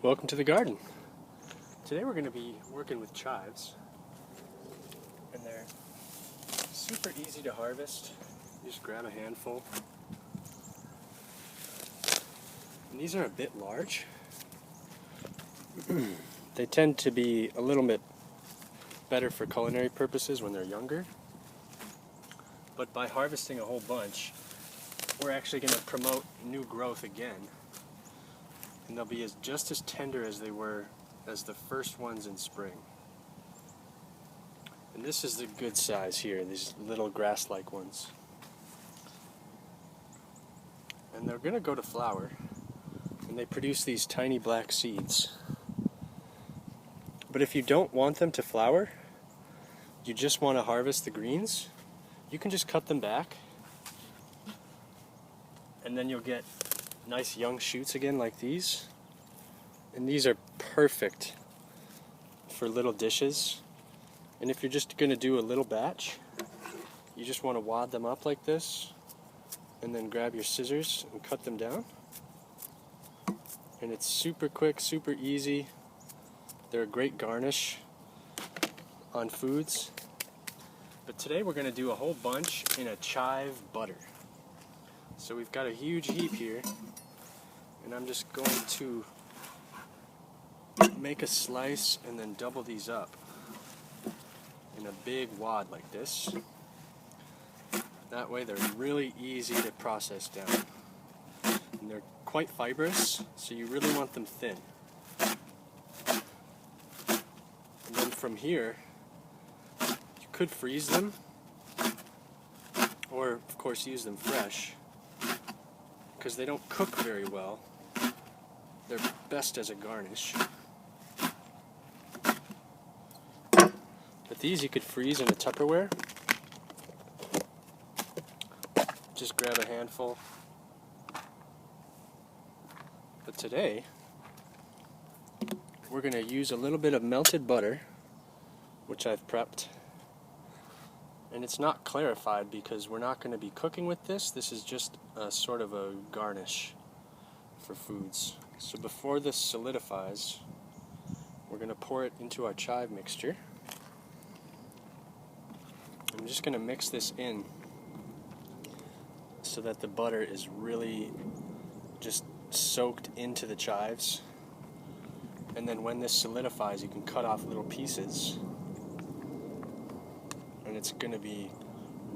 Welcome to the garden. Today we're going to be working with chives, and they're super easy to harvest. You just grab a handful, and these are a bit large. They tend to be a little bit better for culinary purposes when they're younger, but by harvesting a whole bunch, we're actually going to promote new growth again. And they'll be just as tender as they were as the first ones in spring. And this is the good size here, these little grass-like ones. And they're going to go to flower, and they produce these tiny black seeds. But if you don't want them to flower, you just want to harvest the greens, you can just cut them back, and then you'll get nice young shoots again like these. And these are perfect for little dishes. And if you're just going to do a little batch, you just want to wad them up like this and then grab your scissors and cut them down. And it's super quick, super easy. They're a great garnish on foods. But today we're going to do a whole bunch in a chive butter. So we've got a huge heap here, and I'm just going to make a slice and then double these up in a big wad like this. That way they're really easy to process down. And they're quite fibrous, so you really want them thin. And then from here, you could freeze them, or of course use them fresh, because they don't cook very well. They're best as a garnish. But these you could freeze in a Tupperware. Just grab a handful. But today, we're going to use a little bit of melted butter, which I've prepped. And it's not clarified because we're not going to be cooking with this. This is just a sort of a garnish for foods. So before this solidifies, we're going to pour it into our chive mixture. I'm just going to mix this in so that the butter is really just soaked into the chives. And then when this solidifies, you can cut off little pieces. And it's going to be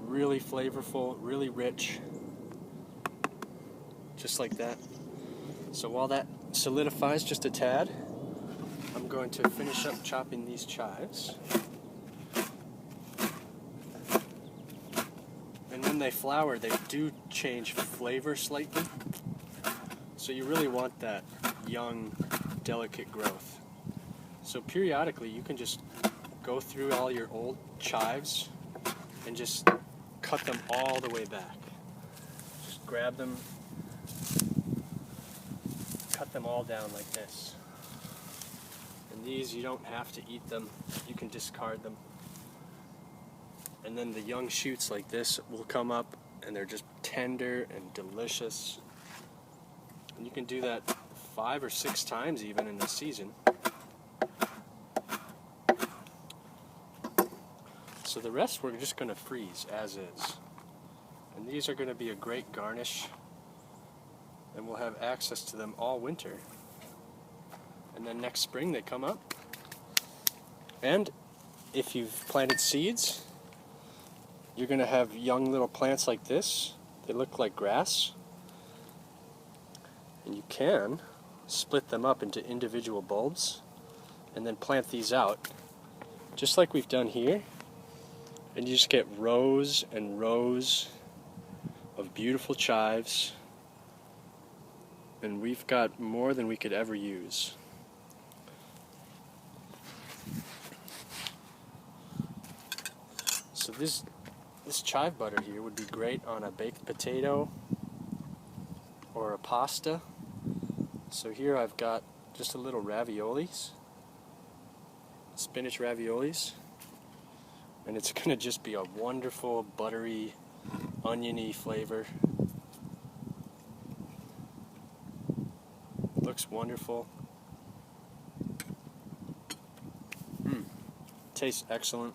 really flavorful, really rich, just like that. So while that solidifies just a tad, I'm going to finish up chopping these chives. And when they flower, they do change flavor slightly. So you really want that young, delicate growth. So periodically you can just go through all your old chives and just cut them all the way back. Just grab them, cut them all down like this. And these, you don't have to eat them, you can discard them. And then the young shoots like this will come up, and they're just tender and delicious. And you can do that 5 or 6 times even in the season. So the rest we're just going to freeze as is. And these are going to be a great garnish, and we'll have access to them all winter. And then next spring they come up. And if you've planted seeds, you're going to have young little plants like this. They look like grass. And you can split them up into individual bulbs and then plant these out, just like we've done here. And you just get rows and rows of beautiful chives. And we've got more than we could ever use. So this chive butter here would be great on a baked potato or a pasta. So here I've got just a little raviolis, spinach raviolis, and it's going to just be a wonderful, buttery, oniony flavor. Looks wonderful. tastes excellent.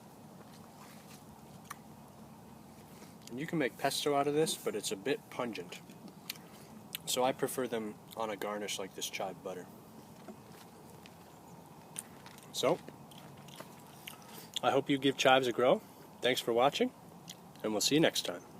And you can make pesto out of this, but it's a bit pungent. So I prefer them on a garnish like this chive butter. So, I hope you give chives a go. Thanks for watching, and we'll see you next time.